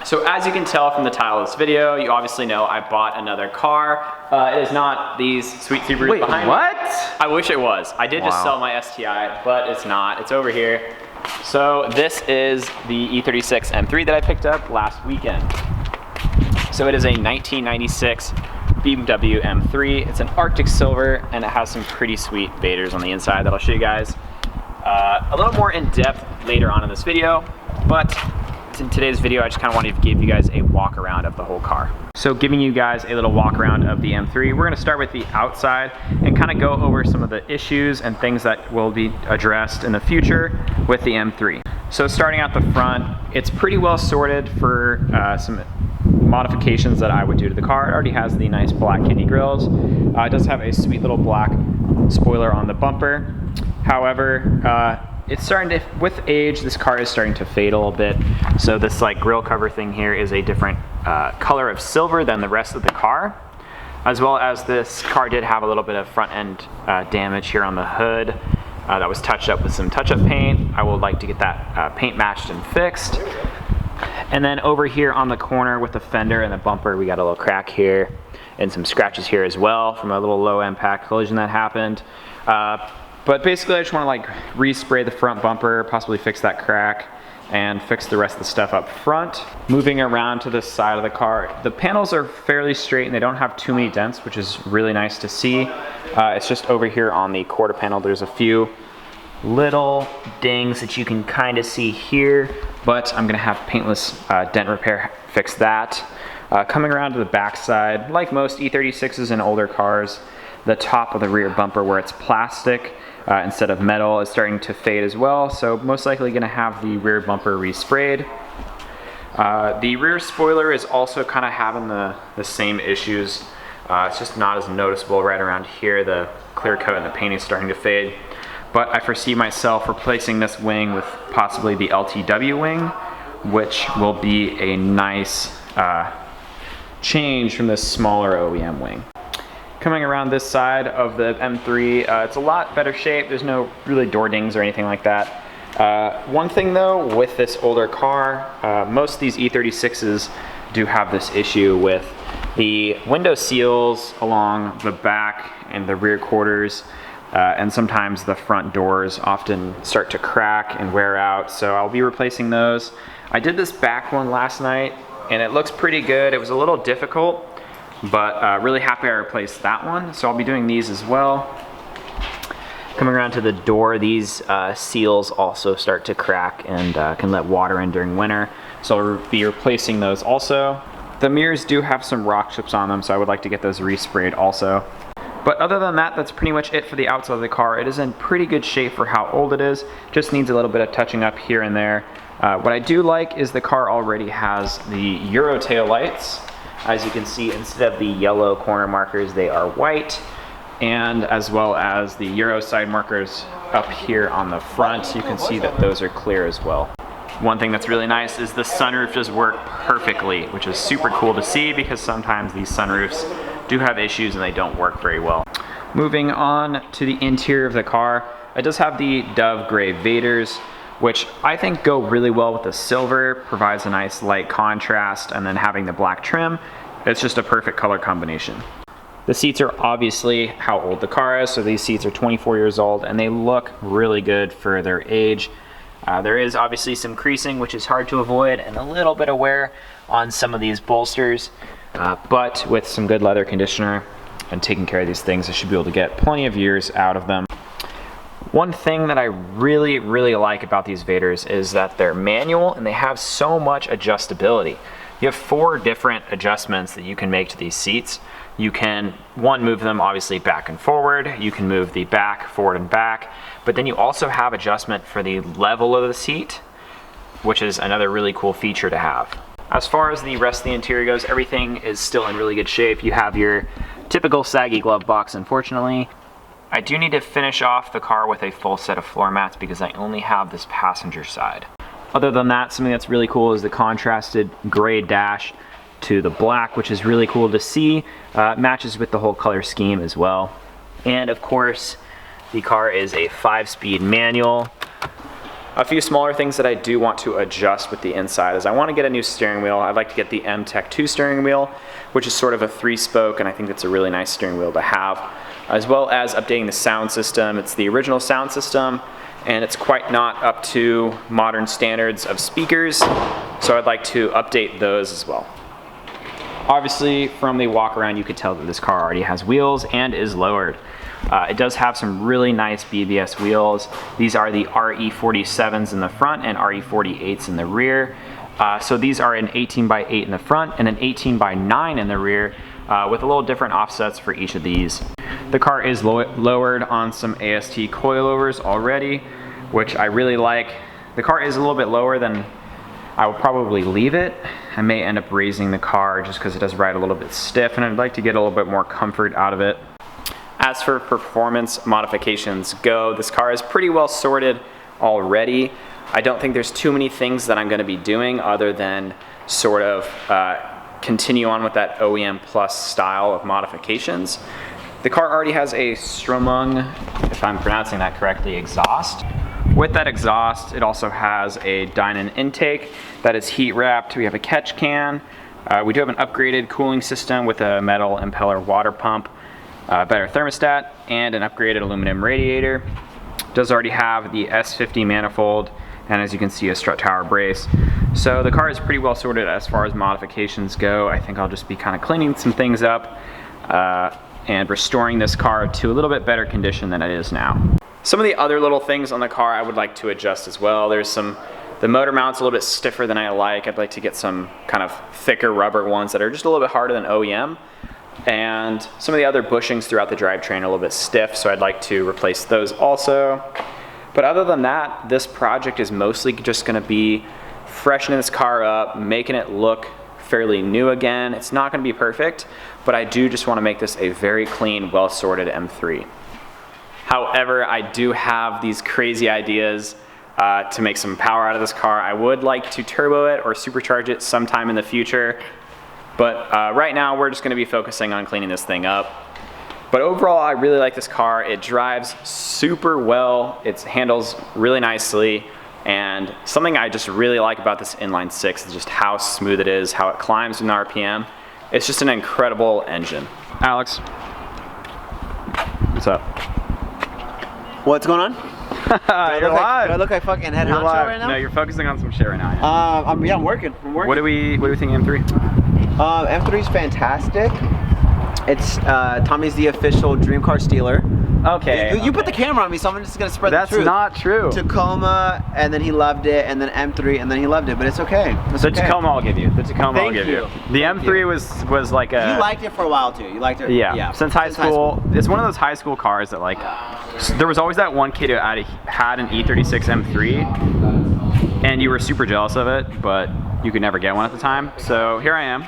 So as you can tell from the title of this video, you obviously know I bought another car. It is not these sweet Subarus behind me. What? I wish it was. I did just sell my STI, but it's not. It's over here. So this is the E36 M3 that I picked up last weekend. So it is a 1996 BMW M3. It's an Arctic Silver, and it has some pretty sweet vaders on the inside that I'll show you guys a little more in depth later on in this video, but in today's video, I just kind of wanted to give you guys a walk around of the whole car. So giving you guys a little walk around of the M3, we're gonna start with the outside and kind of go over some of the issues and things that will be addressed in the future with the M3. So starting out the front, it's pretty well sorted for some modifications that I would do to the car. It already has the nice black kidney grills. It does have a sweet little black spoiler on the bumper. However, it's starting to, with age, this car is starting to fade a little bit. So this like grill cover thing here is a different color of silver than the rest of the car. As well as this car did have a little bit of front end damage here on the hood that was touched up with some touch-up paint. I would like to get that paint matched and fixed. And then over here on the corner with the fender and the bumper, we got a little crack here and some scratches here as well from a little low impact collision that happened. But basically I just want to like respray the front bumper, possibly fix that crack, and fix the rest of the stuff up front. Moving around to the side of the car, the panels are fairly straight and they don't have too many dents, which is really nice to see. It's just over here on the quarter panel, there's a few little dings that you can kind of see here, but I'm gonna have paintless dent repair fix that. Coming around to the back side, like most E36s and older cars, the top of the rear bumper where it's plastic instead of metal is starting to fade as well, so most likely gonna have the rear bumper resprayed. The rear spoiler is also kind of having the same issues. It's just not as noticeable right around here. The clear coat and the paint is starting to fade. But I foresee myself replacing this wing with possibly the LTW wing, which will be a nice change from this smaller OEM wing. Coming around this side of the M3, it's a lot better shape. There's no really door dings or anything like that. One thing though, with this older car, most of these E36s do have this issue with the window seals along the back and the rear quarters, and sometimes the front doors often start to crack and wear out, so I'll be replacing those. I did this back one last night and it looks pretty good. It was a little difficult, but really happy I replaced that one, so I'll be doing these as well. Coming around to the door, these seals also start to crack and can let water in during winter, so I'll be replacing those also. The mirrors do have some rock chips on them, so I would like to get those resprayed also. But other than that, that's pretty much it for the outside of the car. It is in pretty good shape for how old it is, just needs a little bit of touching up here and there. What I do like is the car already has the Euro tail lights. As you can see, instead of the yellow corner markers, they are white, and as well as the Euro side markers up here on the front, you can see that those are clear as well. One thing that's really nice is the sunroof does work perfectly, which is super cool to see because sometimes these sunroofs do have issues and they don't work very well. Moving on to the interior of the car, it does have the Dove Gray vaders, which I think go really well with the silver, provides a nice light contrast, and then having the black trim, it's just a perfect color combination. The seats are obviously how old the car is, so these seats are 24 years old and they look really good for their age. There is obviously some creasing, which is hard to avoid, and a little bit of wear on some of these bolsters, but with some good leather conditioner and taking care of these things, I should be able to get plenty of years out of them. One thing that I really like about these vaders is that they're manual and they have so much adjustability. You have 4 different adjustments that you can make to these seats. You can, one, move them obviously back and forward. You can move the back, forward and back. But then you also have adjustment for the level of the seat, which is another really cool feature to have. As far as the rest of the interior goes, everything is still in really good shape. You have your typical saggy glove box, unfortunately. I do need to finish off the car with a full set of floor mats because I only have this passenger side. Other than that, something that's really cool is the contrasted gray dash to the black, which is really cool to see. Matches with the whole color scheme as well. And of course, the car is a 5-speed manual. A few smaller things that I do want to adjust with the inside is I want to get a new steering wheel. I'd like to get the M3 steering wheel, which is sort of a 3-spoke, and I think that's a really nice steering wheel to have, as well as updating the sound system. It's the original sound system, and it's quite not up to modern standards of speakers, so I'd like to update those as well. Obviously, from the Walkaround, you could tell that this car already has wheels and is lowered. It does have some really nice BBS wheels. These are the RE47s in the front and RE48s in the rear. So these are an 18x8 in the front and an 18x9 in the rear, with a little different offsets for each of these. The car is lowered on some AST coilovers already, which I really like. The car is a little bit lower than I will probably leave it. I may end up raising the car just because it does ride a little bit stiff, and I'd like to get a little bit more comfort out of it. As for performance modifications go, this car is pretty well sorted already. I don't think there's too many things that I'm going to be doing other than sort of continue on with that OEM Plus style of modifications. The car already has a Stromung, if I'm pronouncing that correctly, exhaust. With that exhaust, it also has a Dynon intake that is heat wrapped. We have a catch can. We do have an upgraded cooling system with a metal impeller water pump, better thermostat, and an upgraded aluminum radiator. It does already have the S50 manifold, and as you can see, a strut tower brace. So the car is pretty well sorted as far as modifications go. I think I'll just be kind of cleaning some things up and restoring this car to a little bit better condition than it is now. Some of the other little things on the car I would like to adjust as well. The motor mount's a little bit stiffer than I like. I'd like to get some kind of thicker rubber ones that are just a little bit harder than OEM. And some of the other bushings throughout the drivetrain are a little bit stiff, so I'd like to replace those also. But other than that, this project is mostly just gonna be freshening this car up, making it look fairly new again. It's not gonna be perfect, but I do just wanna make this a very clean, well-sorted M3. However, I do have these crazy ideas to make some power out of this car. I would like to turbo it or supercharge it sometime in the future, but right now we're just gonna be focusing on cleaning this thing up. But overall, I really like this car. It drives super well, it handles really nicely, and something I just really like about this inline six is just how smooth it is, how it climbs in RPM. It's just an incredible engine. Alex, what's up? What's going on? You're live. Do I look like fucking head honcho right now? No, you're focusing on some shit right now. I'm working. What do we think of M3? M3 is fantastic. It's Tommy's the official dream car stealer. Okay. You put the camera on me, so I'm just gonna spread the truth. That's not true. Tacoma, and then he loved it, and then M3, and then he loved it, but it's okay. The Tacoma I'll give you. The Tacoma I'll give you. The M3 was like a... You liked it for a while too. You liked it? Yeah. Since high school. It's one of those high school cars that like... There was always that one kid who had an E36 M3, and you were super jealous of it, but you could never get one at the time. So here I am.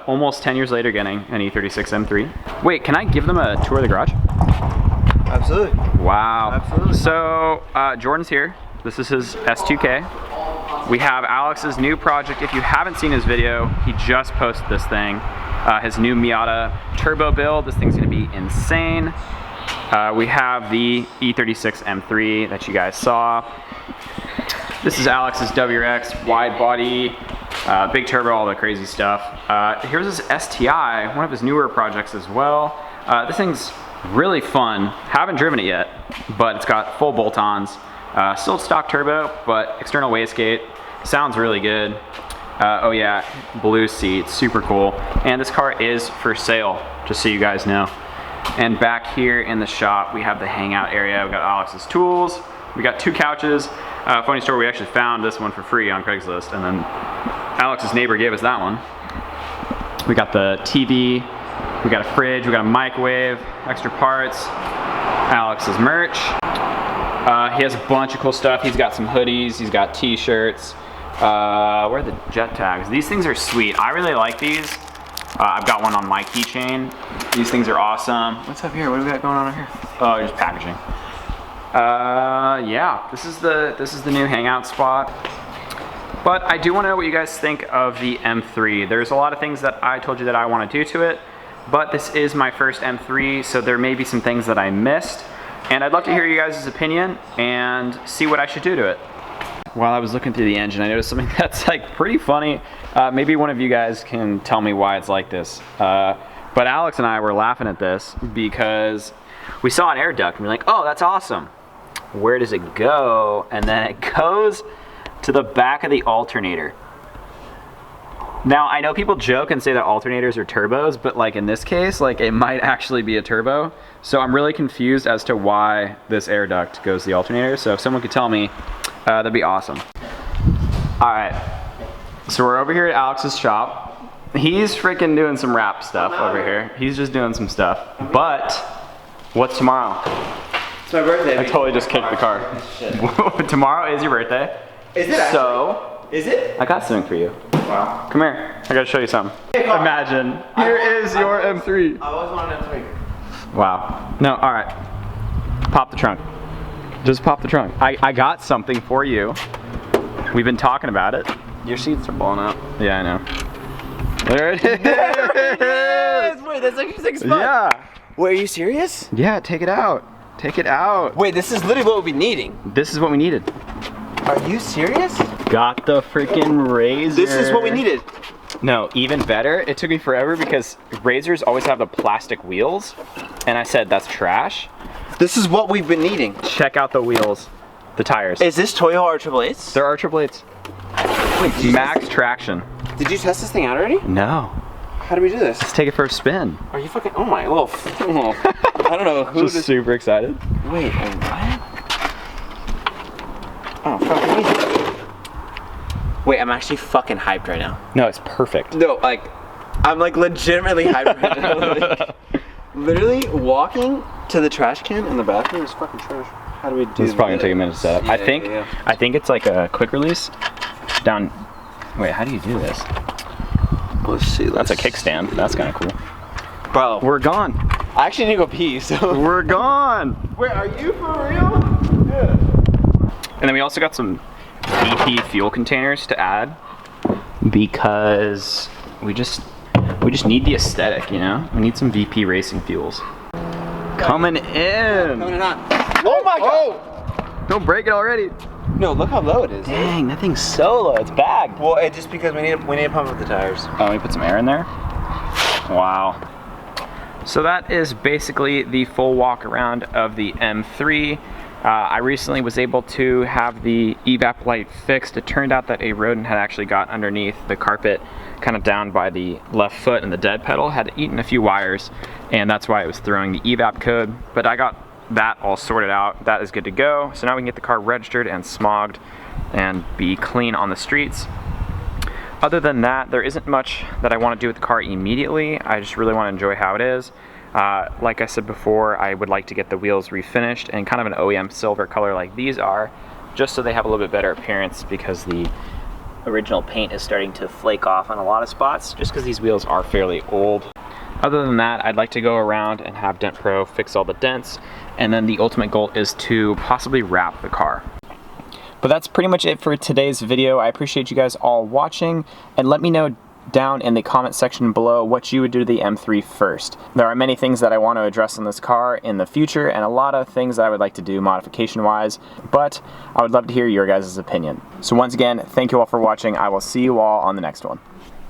Almost 10 years later getting an E36 M3. Wait, can I give them a tour of the garage? Absolutely. Wow. Absolutely. So Jordan's here. This is his S2K. We have Alex's new project. If you haven't seen his video, he just posted this thing. His new Miata turbo build. This thing's gonna be insane. We have the E36 M3 that you guys saw. This is Alex's WRX wide body. Big turbo, all the crazy stuff. Here's his STI, one of his newer projects as well. This thing's really fun. Haven't driven it yet, but it's got full bolt-ons. Still stock turbo, but external wastegate. Sounds really good. Oh yeah, blue seats, super cool. And this car is for sale, just so you guys know. And back here in the shop, we have the hangout area. We've got Alex's tools. We got 2 couches. Funny story, we actually found this one for free on Craigslist, and then Alex's neighbor gave us that one. We got the TV, we got a fridge, we got a microwave, extra parts, Alex's merch. He has a bunch of cool stuff. He's got some hoodies, he's got t-shirts. Where are the jet tags? These things are sweet. I really like these. I've got one on my keychain. These things are awesome. What's up here? What do we got going on here? Oh, just packaging. Yeah, this is the new hangout spot. But I do want to know what you guys think of the M3. There's a lot of things that I told you that I want to do to it, but this is my first M3, so there may be some things that I missed. And I'd love to hear you guys' opinion and see what I should do to it. While I was looking through the engine, I noticed something that's like pretty funny. Maybe one of you guys can tell me why it's like this. But Alex and I were laughing at this because we saw an air duct and we're like, oh, that's awesome. Where does it go? And then it goes to the back of the alternator. Now, I know people joke and say that alternators are turbos, but like in this case, like it might actually be a turbo. So I'm really confused as to why this air duct goes to the alternator. So if someone could tell me, that'd be awesome. All right, so we're over here at Alex's shop. He's freaking doing some wrap stuff over here. He's just doing some stuff. But what's tomorrow? It's my birthday. I totally just kicked the car. Tomorrow is your birthday. Is it actually? So, is it? I got something for you. Wow. Come here. I gotta show you something. Imagine. Here is your M3. I always wanted an M3. Wow. No, all right. Pop the trunk. Just pop the trunk. I got something for you. We've been talking about it. Your seats are blowing out. Yeah, I know. There it is. There it is. Wait, that's like 6 months. Yeah. Wait, are you serious? Yeah, take it out. Take it out. Wait, this is literally what we'll be needing. This is what we needed. Are you serious? Got the freaking razor. This is what we needed. No, even better. It took me forever because razors always have the plastic wheels. And I said, that's trash. This is what we've been needing. Check out the wheels, the tires. Is this Toyo R888s? There are triple eights. Wait, Max traction. did you test this thing out already? No. How do we do this? Let's take it for a spin. Are you fucking, oh my little, I don't know who Just this, super excited. wait, what? Oh, fucking easy. Wait, I'm actually fucking hyped right now. No, it's perfect. No, like, I'm like legitimately hyped right now. Like, literally walking to the trash can in the bathroom is fucking trash. How do we do This is probably gonna take a minute to set up. Yeah, I think it's like a quick release. Down. Wait, how do you do this? Let's see. That's a kickstand. That's kind of cool. Bro, We're gone. I actually need to go pee, so. We're gone. Wait, are you for real? Yeah. And then we also got some VP fuel containers to add because we just need the aesthetic, you know? We need some VP racing fuels. Coming in. Coming in hot. Oh my god! Oh! Don't break it already. No, look how low it is. Dang, that thing's so low. It's bagged. Well, it's just because we need to pump up the tires. Oh, let me put some air in there. Wow. So that is basically the full walk around of the M3. I recently was able to have the evap light fixed. It turned out that a rodent had actually got underneath the carpet, kind of down by the left foot, and the dead pedal had eaten a few wires, and that's why it was throwing the evap code. But I got that all sorted out. That is good to go. So now we can get the car registered and smogged and be clean on the streets. Other than that, there isn't much that I want to do with the car immediately. I just really want to enjoy how it is. Like I said before, I would like to get the wheels refinished in kind of an OEM silver color like these are, just so they have a little bit better appearance, because the original paint is starting to flake off on a lot of spots, just because these wheels are fairly old. Other than that, I'd like to go around and have Dent Pro fix all the dents, and then the ultimate goal is to possibly wrap the car. But that's pretty much it for today's video. I appreciate you guys all watching, and let me know down in the comment section below what you would do to the M3 first. There are many things that I want to address on this car in the future, and a lot of things that I would like to do modification wise, but I would love to hear your guys' opinion. So once again, thank you all for watching. I will see you all on the next one.